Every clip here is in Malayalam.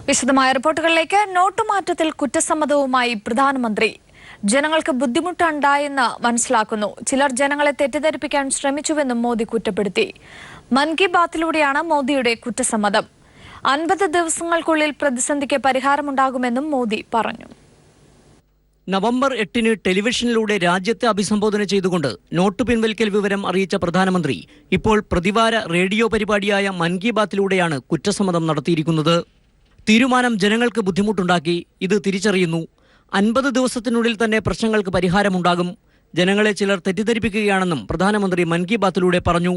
വിശദമായ റിപ്പോർട്ടുകളിലേക്ക്. നോട്ടുമാറ്റത്തിൽ കുറ്റസമ്മതവുമായി പ്രധാനമന്ത്രി. ജനങ്ങൾക്ക് ബുദ്ധിമുട്ടുണ്ടായെന്ന് മനസ്സിലാക്കുന്നു. ചിലർ ജനങ്ങളെ തെറ്റിദ്ധരിപ്പിക്കാൻ ശ്രമിച്ചുവെന്നും മോദി കുറ്റപ്പെടുത്തി. മൻ കി ബാത്തിലൂടെയാണ് മോദിയുടെ കുറ്റസമ്മതം. 50 ദിവസങ്ങൾക്കുള്ളിൽ പ്രതിസന്ധിക്ക് പരിഹാരമുണ്ടാകുമെന്നും മോദി പറഞ്ഞു. നവംബർ 8-ന് ടെലിവിഷനിലൂടെ രാജ്യത്തെ അഭിസംബോധന ചെയ്തുകൊണ്ട് നോട്ട് പിൻവലിക്കൽ വിവരം അറിയിച്ച പ്രധാനമന്ത്രി ഇപ്പോൾ പ്രതിവാര റേഡിയോ പരിപാടിയായ മൻ കി ബാത്തിലൂടെയാണ് കുറ്റസമ്മതം നടത്തിയിരിക്കുന്നത്. തീരുമാനം ജനങ്ങൾക്ക് ബുദ്ധിമുട്ടുണ്ടാക്കി, ഇത് തിരിച്ചറിയുന്നു. 50 ദിവസത്തിനുള്ളിൽ തന്നെ പ്രശ്നങ്ങൾക്ക് പരിഹാരമുണ്ടാകും. ജനങ്ങളെ ചിലർ തെറ്റിദ്ധരിപ്പിക്കുകയാണെന്നും പ്രധാനമന്ത്രി മൻ കി ബാത്തിലൂടെ പറഞ്ഞു.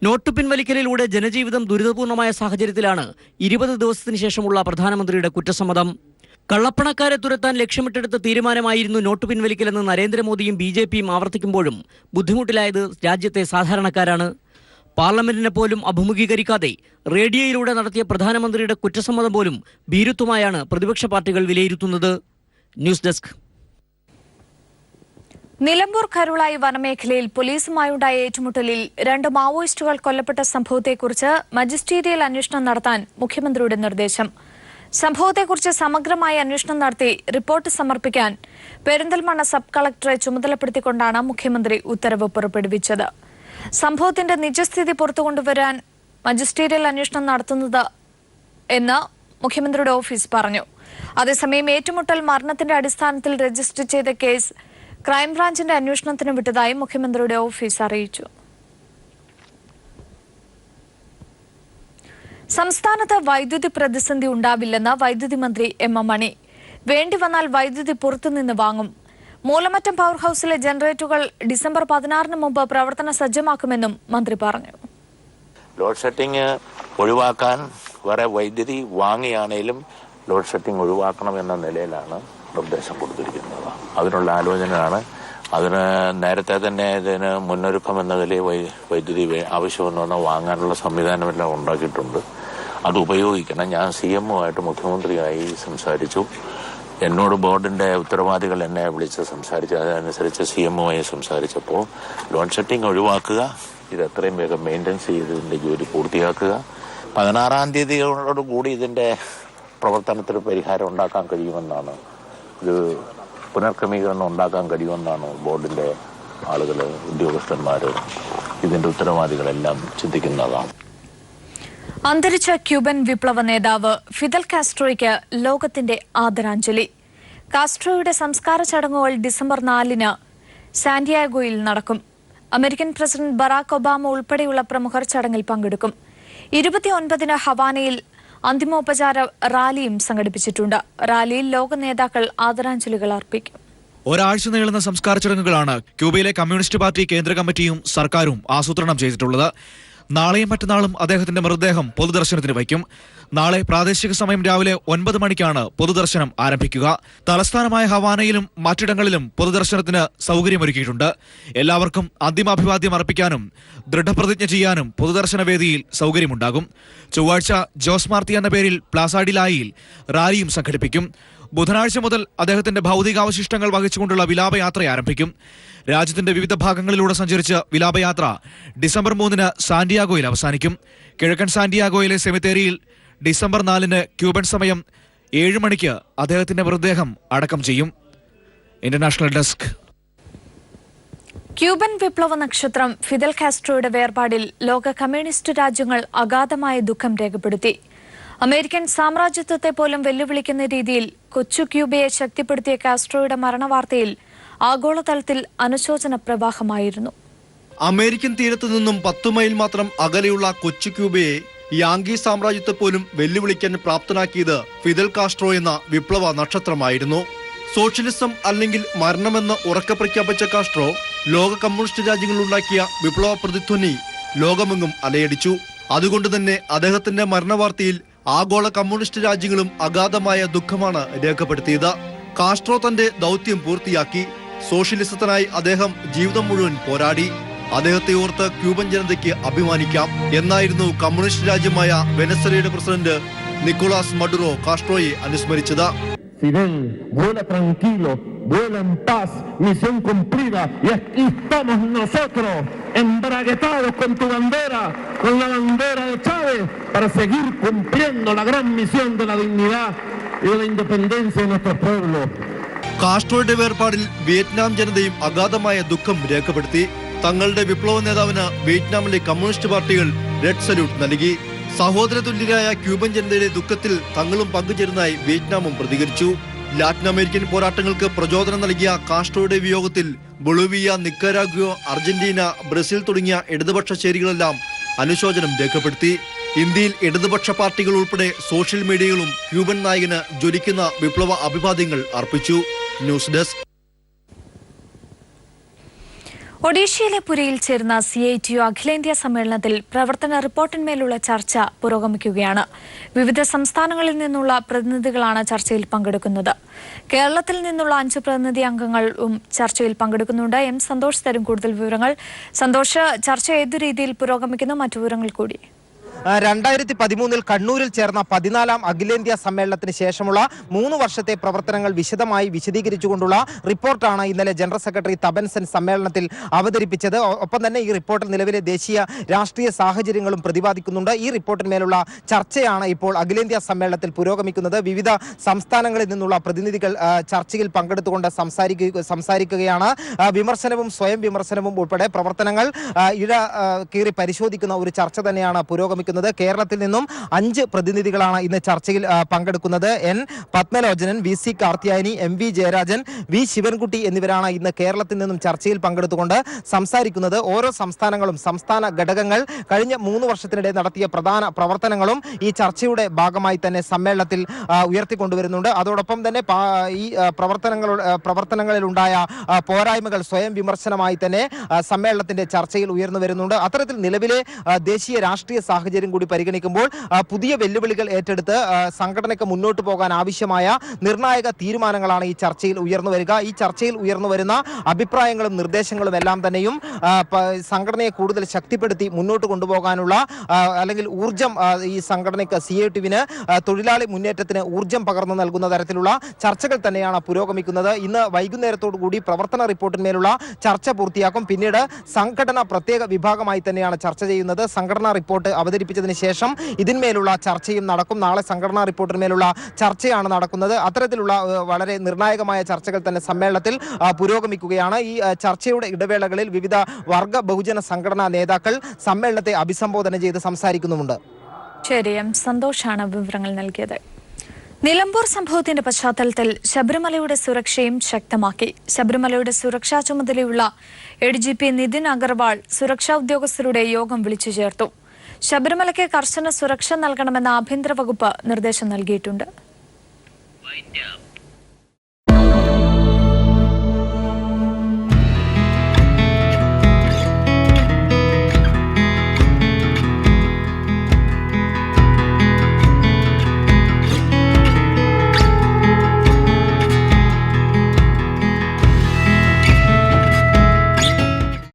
നോട്ട് പിൻവലിക്കലിലൂടെ ജനജീവിതം ദുരിതപൂർണമായ സാഹചര്യത്തിലാണ് 20 ദിവസത്തിന് ശേഷമുള്ള പ്രധാനമന്ത്രിയുടെ കുറ്റസമ്മതം. കള്ളപ്പണക്കാരെ തുരത്താൻ ലക്ഷ്യമിട്ടെടുത്ത തീരുമാനമായിരുന്നു നോട്ട് പിൻവലിക്കലെന്ന് നരേന്ദ്രമോദിയും BJPയും ആവർത്തിക്കുമ്പോഴും ബുദ്ധിമുട്ടിലായത് രാജ്യത്തെ സാധാരണക്കാരാണ്. പാർലമെന്റിനെ പോലും അഭിമുഖീകരിക്കാതെ റേഡിയോയിലൂടെ നടത്തിയ പ്രധാനമന്ത്രിയുടെ കുറ്റസമ്മതം പോലും ഭീരുത്വമായാണ് പ്രതിപക്ഷ പാർട്ടികൾ വിലയിരുത്തുന്നത്. News desk. നിലമ്പൂർ കരുളായി വനമേഖലയിൽ പോലീസുമായുണ്ടായ ഏറ്റുമുട്ടലിൽ 2 മാവോയിസ്റ്റുകൾ കൊല്ലപ്പെട്ട സംഭവത്തെക്കുറിച്ച് മജിസ്റ്റീരിയൽ അന്വേഷണം നടത്താൻ മുഖ്യമന്ത്രിയുടെ നിർദ്ദേശം. സംഭവത്തെക്കുറിച്ച് സമഗ്രമായ അന്വേഷണം നടത്തി റിപ്പോർട്ട് സമർപ്പിക്കാൻ പെരിന്തൽമണ്ണ സബ് കളക്ടറെ ചുമതലപ്പെടുത്തിക്കൊണ്ടാണ് മുഖ്യമന്ത്രി ഉത്തരവ് പുറപ്പെടുവിച്ചത്. സംഭവത്തിന്റെ നിജസ്ഥിതി പുറത്തുകൊണ്ടുവരാൻ മജിസ്റ്റീരിയൽ അന്വേഷണം നടത്തുന്നത് എന്ന് മുഖ്യമന്ത്രിയുടെ ഓഫീസ് പറഞ്ഞു. അതേസമയം ഏറ്റുമുട്ടൽ മരണത്തിന്റെ അടിസ്ഥാനത്തിൽ രജിസ്റ്റർ ചെയ്ത കേസ് ക്രൈംബ്രാഞ്ചിന്റെ അന്വേഷണത്തിന് വിട്ടതായി മുഖ്യമന്ത്രിയുടെ ഓഫീസ് അറിയിച്ചു. സംസ്ഥാനത്ത് വൈദ്യുതി പ്രതിസന്ധി ഉണ്ടാവില്ലെന്ന് വൈദ്യുതി മന്ത്രി M. M. മണി. വേണ്ടിവന്നാൽ വൈദ്യുതി പുറത്തുനിന്ന് വാങ്ങും. മൂലമറ്റം പവർ ഹൌസിലെ ജനറേറ്ററുകൾ ഡിസംബർ 16-ന് മുമ്പ് പ്രവർത്തന സജ്ജമാക്കുമെന്നും മന്ത്രി പറഞ്ഞു. ലോഡ് ഷെഡിംഗ് ഒഴിവാക്കാൻ വേറെ വൈദ്യുതി വാങ്ങിയാണേലും ലോഡ് ഷെഡിംഗ് ഒഴിവാക്കണമെന്ന നിലയിലാണ് നിർദ്ദേശം കൊടുത്തിരിക്കുന്നത്. അതിനുള്ള ആലോചനയാണ്. അതിന് നേരത്തെ തന്നെ ഇതിന് മുന്നൊരുക്കം എന്ന നിലയിൽ വൈദ്യുതി ആവശ്യമെന്ന് വാങ്ങാനുള്ള സംവിധാനമെല്ലാം ഉണ്ടാക്കിയിട്ടുണ്ട്. അത് ഉപയോഗിക്കണം. ഞാൻ CMOയായിട്ട് മുഖ്യമന്ത്രിയായി സംസാരിച്ചു. എന്നോട് ബോർഡിന്റെ ഉത്തരവാദികൾ എന്നെ വിളിച്ച് സംസാരിച്ചു. അതനുസരിച്ച് CMOയായി സംസാരിച്ചപ്പോൾ ലോഡ് ഷെഡിംഗ് ഒഴിവാക്കുക, ഇത് എത്രയും വേഗം മെയിൻ്റെനൻസ് ചെയ്ത് ഇതിന്റെ ജോലി പൂർത്തിയാക്കുക, 16-ാം തീയതിയോടുകൂടി ഇതിന്റെ പ്രവർത്തനത്തിന് പരിഹാരം ഉണ്ടാക്കാൻ കഴിയുമെന്നാണ്, ഒരു പുനർക്രമീകരണം ഉണ്ടാക്കാൻ കഴിയുമെന്നാണ് ബോർഡിന്റെ ആളുകൾ, ഉദ്യോഗസ്ഥന്മാർ, ഇതിന്റെ ഉത്തരവാദികളെല്ലാം ചിന്തിക്കുന്നതാണ്. അന്തരിച്ച ക്യൂബൻ വിപ്ലവ നേതാവ് ഫിദൽ കാസ്ട്രോയ്ക്ക് ലോകത്തിന്റെ ആദരാഞ്ജലി. കാസ്ട്രോയുടെ സംസ്കാര ചടങ്ങുകൾ ഡിസംബർ 4-ന് സാന്റിയാഗോയിൽ നടക്കും. അമേരിക്കൻ പ്രസിഡന്റ് ബറാക് ഒബാമ ഉൾപ്പെടെയുള്ള പ്രമുഖർ ചടങ്ങിൽ പങ്കെടുക്കും. 29-ന് ഹവാനയിൽ അന്തിമോപചാര റാലിയും സംഘടിപ്പിച്ചിട്ടുണ്ട്. റാലിയിൽ ലോക നേതാക്കൾ ആദരാഞ്ജലികൾ അർപ്പിക്കും. ഒരാഴ്ച നീളുന്ന സംസ്കാര ചടങ്ങുകളാണ് ക്യൂബയിലെ കമ്മ്യൂണിസ്റ്റ് പാർട്ടി കേന്ദ്ര കമ്മിറ്റിയും സർക്കാരും ആസൂത്രണം ചെയ്തിട്ടുള്ളത്. നാളെയും മറ്റന്നാളും അദ്ദേഹത്തിന്റെ മൃതദേഹം പൊതുദർശനത്തിന് വയ്ക്കും. നാളെ പ്രാദേശിക സമയം രാവിലെ 9 മണിക്കാണ് പൊതുദർശനം ആരംഭിക്കുക. തലസ്ഥാനമായ ഹവാനയിലും മറ്റിടങ്ങളിലും പൊതുദർശനത്തിന് സൗകര്യമൊരുക്കിയിട്ടുണ്ട്. എല്ലാവർക്കും അന്തിമാഭിവാദ്യം അർപ്പിക്കാനും ദൃഢപ്രതിജ്ഞ ചെയ്യാനും പൊതുദർശന വേദിയിൽ സൗകര്യമുണ്ടാകും. ചൊവ്വാഴ്ച ജോസ് മാർത്തി എന്ന പേരിൽ പ്ലാസാഡിലായിൽ റാലിയും സംഘടിപ്പിക്കും. ബുധനാഴ്ച മുതൽ അദ്ദേഹത്തിന്റെ ഭൗതികാവശിഷ്ടങ്ങൾ വഹിച്ചുകൊണ്ടുള്ള വിലാപയാത്ര ആരംഭിക്കും. രാജ്യത്തിന്റെ വിവിധ ഭാഗങ്ങളിലൂടെ സഞ്ചരിച്ച് വിലാപയാത്ര ഡിസംബർ 3-ന് സാന്റിയാഗോയിൽ അവസാനിക്കും. കിഴക്കൻ സാന്റിയാഗോയിലെ സെമിത്തേരിയിൽ ഡിസംബർ 4-ന് ക്യൂബൻ സമയം 7 മണിക്ക് അദ്ദേഹത്തിന്റെ മൃതദേഹം അടക്കം ചെയ്യും. International desk. ക്യൂബൻ വിപ്ലവ നക്ഷത്രം ഫിദൽ കാസ്ട്രോയുടെ വേർപാടിൽ ലോക കമ്മ്യൂണിസ്റ്റ് രാജ്യങ്ങൾ അഗാധമായ ദുഃഖം രേഖപ്പെടുത്തി. അമേരിക്കൻ സാമ്രാജ്യത്വത്തെ പോലും വെല്ലുവിളിക്കുന്ന രീതിയിൽ കൊച്ചു ക്യൂബയെ ശക്തിപ്പെടുത്തിയ കാസ്ട്രോയുടെ മരണവാർത്തയിൽ ആഗോളതലത്തിൽ അനുശോചന പ്രവാഹമായിരുന്നു. അമേരിക്കൻ തീരത്തു നിന്നും 10 മൈൽ മാത്രം അകലെയുള്ള കൊച്ചു ക്യൂബയെ യാങ്കി സാമ്രാജ്യത്തെ പോലും വെല്ലുവിളിക്കാൻ പ്രാപ്തനാക്കിയത് ഫിദൽ കാസ്ട്രോ എന്ന വിപ്ലവ നക്ഷത്രമായിരുന്നു. സോഷ്യലിസം അല്ലെങ്കിൽ മരണമെന്ന് ഉറക്കെ പ്രഖ്യാപിച്ച കാസ്ട്രോ ലോക കമ്മ്യൂണിസ്റ്റ് രാജ്യങ്ങളുണ്ടാക്കിയ വിപ്ലവ പ്രതിധ്വനി ലോകമെങ്ങും അലയടിച്ചു. അതുകൊണ്ട് തന്നെ അദ്ദേഹത്തിന്റെ മരണവാർത്തയിൽ ആഗോള കമ്മ്യൂണിസ്റ്റ് രാജ്യങ്ങളും അഗാധമായ ദുഃഖമാണ് രേഖപ്പെടുത്തിയത്. കാസ്ട്രോ തന്റെ ദൗത്യം പൂർത്തിയാക്കി. സോഷ്യലിസത്തിനായി അദ്ദേഹം ജീവിതം മുഴുവൻ പോരാടി. അദ്ദേഹത്തെ ഓർത്ത് ക്യൂബൻ ജനതയ്ക്ക് അഭിമാനിക്കാം എന്നായിരുന്നു കമ്മ്യൂണിസ്റ്റ് രാജ്യമായ വെനസ്വലയുടെ പ്രസിഡന്റ് നിക്കോളാസ് മഡുറോ കാസ്ട്രോയെ അനുസ്മരിച്ചത്. Fidel, vuela tranquilo, vuela en paz, misión cumplida y aquí estamos nosotros. embraguetados con tu bandera, con la bandera de Chávez, para seguir cumpliendo la gran misión de la dignidad y de la independencia de nuestros pueblos. കാസ്ട്രോയുടെ വേർപാടിൽ വിയറ്റ്നാം ജനതയും അഗാധമായ ദുഃഖം രേഖപ്പെടുത്തി. തങ്ങളുടെ വിപ്ലവ നേതാവിന് വിയറ്റ്നാമിലെ കമ്മ്യൂണിസ്റ്റ് പാർട്ടികൾ റെഡ് സല്യൂട്ട് നൽകി. സഹോദര തുല്യരായ ക്യൂബൻ ജനതയുടെ ദുഃഖത്തിൽ തങ്ങളും പങ്കുചേരുന്നതായി വിയറ്റ്നാമും പ്രതികരിച്ചു. ലാറ്റിൻ അമേരിക്കൻ പോരാട്ടങ്ങൾക്ക് പ്രചോദനം നൽകിയ കാസ്ട്രോയുടെ വിയോഗത്തിൽ ബൊളീവിയ, നിക്കരാഗ്വ, അർജന്റീന, ബ്രസീൽ തുടങ്ങിയ ഇടതുപക്ഷ ചേരികളെല്ലാം അനുശോചനം രേഖപ്പെടുത്തി. ഇന്ത്യയിൽ ഇടതുപക്ഷ പാർട്ടികൾ ഉൾപ്പെടെ സോഷ്യൽ മീഡിയകളും ക്യൂബൻ നായകന് ജ്വലിക്കുന്ന വിപ്ലവ അഭിവാദ്യങ്ങൾ അർപ്പിച്ചു. News desk. ഒഡീഷയിലെ പുരിയിൽ ചേരുന്ന CITU അഖിലേന്ത്യാ സമ്മേളനത്തിൽ പ്രവർത്തന റിപ്പോർട്ടിന്മേലുള്ള ചർച്ച പുരോഗമിക്കുകയാണ്. വിവിധ സംസ്ഥാനങ്ങളിൽ നിന്നുള്ള പ്രതിനിധികളാണ് ചർച്ചയിൽ പങ്കെടുക്കുന്നത്. കേരളത്തിൽ നിന്നുള്ള 5 പ്രതിനിധി അംഗങ്ങളും ചർച്ചയിൽ പങ്കെടുക്കുന്നുണ്ട്. M. സന്തോഷ് തരും കൂടുതൽ വിവരങ്ങൾ. സന്തോഷ്, ചർച്ച ഏതു രീതിയിൽ പുരോഗമിക്കുന്നു? മറ്റു വിവരങ്ങൾ കൂടി. 2013 കണ്ണൂരിൽ ചേർന്ന 14ാം അഖിലേന്ത്യാ സമ്മേളനത്തിന് ശേഷമുള്ള 3 വർഷത്തെ പ്രവർത്തനങ്ങൾ വിശദമായി വിശദീകരിച്ചുകൊണ്ടുള്ള റിപ്പോർട്ടാണ് ഇന്നലെ ജനറൽ സെക്രട്ടറി തപൻ സെൻ സമ്മേളനത്തിൽ അവതരിപ്പിച്ചത്. ഒപ്പം തന്നെ ഈ റിപ്പോർട്ടിൽ നിലവിലെ ദേശീയ രാഷ്ട്രീയ സാഹചര്യങ്ങളും പ്രതിപാദിക്കുന്നുണ്ട്. ഈ റിപ്പോർട്ടിന്മേലുള്ള ചർച്ചയാണ് ഇപ്പോൾ അഖിലേന്ത്യാ സമ്മേളനത്തിൽ പുരോഗമിക്കുന്നത്. വിവിധ സംസ്ഥാനങ്ങളിൽ നിന്നുള്ള പ്രതിനിധികൾ ചർച്ചയിൽ പങ്കെടുത്തുകൊണ്ട് സംസാരിക്കുകയാണ്. വിമർശനവും സ്വയം വിമർശനവും ഉൾപ്പെടെ പ്രവർത്തനങ്ങൾ ഇഴ കീറി പരിശോധിക്കുന്ന ഒരു ചർച്ച തന്നെയാണ് പുരോഗമിക്കുന്നത്. കേരളത്തിൽ നിന്നും 5 പ്രതിനിധികളാണ് ഇന്ന് ചർച്ചയിൽ പങ്കെടുക്കുന്നത്. N. Padmalochanan, VC Karthiyayani, MV Jayarajan, V. Sivankutty എന്നിവരാണ് ഇന്ന് കേരളത്തിൽ നിന്നും ചർച്ചയിൽ പങ്കെടുത്തുകൊണ്ട് സംസാരിക്കുന്നത്. ഓരോ സംസ്ഥാനങ്ങളും സംസ്ഥാന ഘടകങ്ങൾ കഴിഞ്ഞ 3 വർഷത്തിനിടെ നടത്തിയ പ്രധാന പ്രവർത്തനങ്ങളും ഈ ചർച്ചയുടെ ഭാഗമായി തന്നെ സമ്മേളനത്തിൽ ഉയർത്തിക്കൊണ്ടുവരുന്നുണ്ട്. അതോടൊപ്പം തന്നെ ഈ പ്രവർത്തനങ്ങളിലുണ്ടായ പോരായ്മകൾ സ്വയം വിമർശനമായി തന്നെ സമ്മേളനത്തിന്റെ ചർച്ചയിൽ ഉയർന്നു വരുന്നുണ്ട്. അത്തരത്തിൽ നിലവിലെ ദേശീയ രാഷ്ട്രീയ സാഹചര്യം കൂടി പരിഗണിക്കുമ്പോൾ പുതിയ വെല്ലുവിളികൾ ഏറ്റെടുത്ത് സംഘടനയ്ക്ക് മുന്നോട്ട് പോകാൻ ആവശ്യമായ നിർണായക തീരുമാനങ്ങളാണ് ഈ ചർച്ചയിൽ ഉയർന്നു വരിക. ഈ ചർച്ചയിൽ ഉയർന്നു വരുന്ന അഭിപ്രായങ്ങളും നിർദ്ദേശങ്ങളും എല്ലാം തന്നെയും സംഘടനയെ കൂടുതൽ ശക്തിപ്പെടുത്തി മുന്നോട്ട് കൊണ്ടുപോകാനുള്ള അല്ലെങ്കിൽ ഊർജം ഈ സംഘടനയ്ക്ക് CITUവിന് തൊഴിലാളി മുന്നേറ്റത്തിന് ഊർജം പകർന്നു നൽകുന്ന തരത്തിലുള്ള ചർച്ചകൾ തന്നെയാണ് പുരോഗമിക്കുന്നത്. ഇന്ന് വൈകുന്നേരത്തോടു കൂടി പ്രവർത്തന റിപ്പോർട്ടിന്മേലുള്ള ചർച്ച പൂർത്തിയാക്കും. പിന്നീട് സംഘടന പ്രത്യേക വിഭാഗമായി തന്നെയാണ് ചർച്ച ചെയ്യുന്നത്. സംഘടനാ റിപ്പോർട്ട് അവതരിപ്പിച്ചതിന് ശേഷം ഇതിന്മേലുള്ള ചർച്ചയും നടക്കും. നാളെ സംഘടനാ റിപ്പോർട്ടിന്മേലുള്ള ചർച്ചയാണ് നടക്കുന്നത്. അത്തരത്തിലുള്ള വളരെ നിർണായകമായ ചർച്ചകൾ തന്നെ സമ്മേളനത്തിൽ പുരോഗമിക്കുകയാണ്. ഈ ചർച്ചയുടെ ഇടവേളകളിൽ വിവിധ വർഗ ബഹുജന സംഘടനാ നേതാക്കൾ സമ്മേളനത്തെ അഭിസംബോധന ചെയ്ത് സംസാരിക്കുന്നുമുണ്ട്. ശരി, M. സന്തോഷാണ് വിവരങ്ങൾ നൽകിയത്. നിലമ്പൂർ സംഭവത്തിന്റെ പശ്ചാത്തലത്തിൽ ശബരിമലയുടെ സുരക്ഷയും ശക്തമാക്കി. ശബരിമലയുടെ സുരക്ഷാ ചുമതലയുള്ള ADGP നിതിൻ അഗർവാൾ സുരക്ഷാ ഉദ്യോഗസ്ഥരുടെ യോഗം വിളിച്ചു ചേർത്തു. ശബരിമലയ്ക്ക് കർശന സുരക്ഷ നൽകണമെന്ന് ആഭ്യന്തര വകുപ്പ് നിർദ്ദേശം നൽകിയിട്ടുണ്ട്.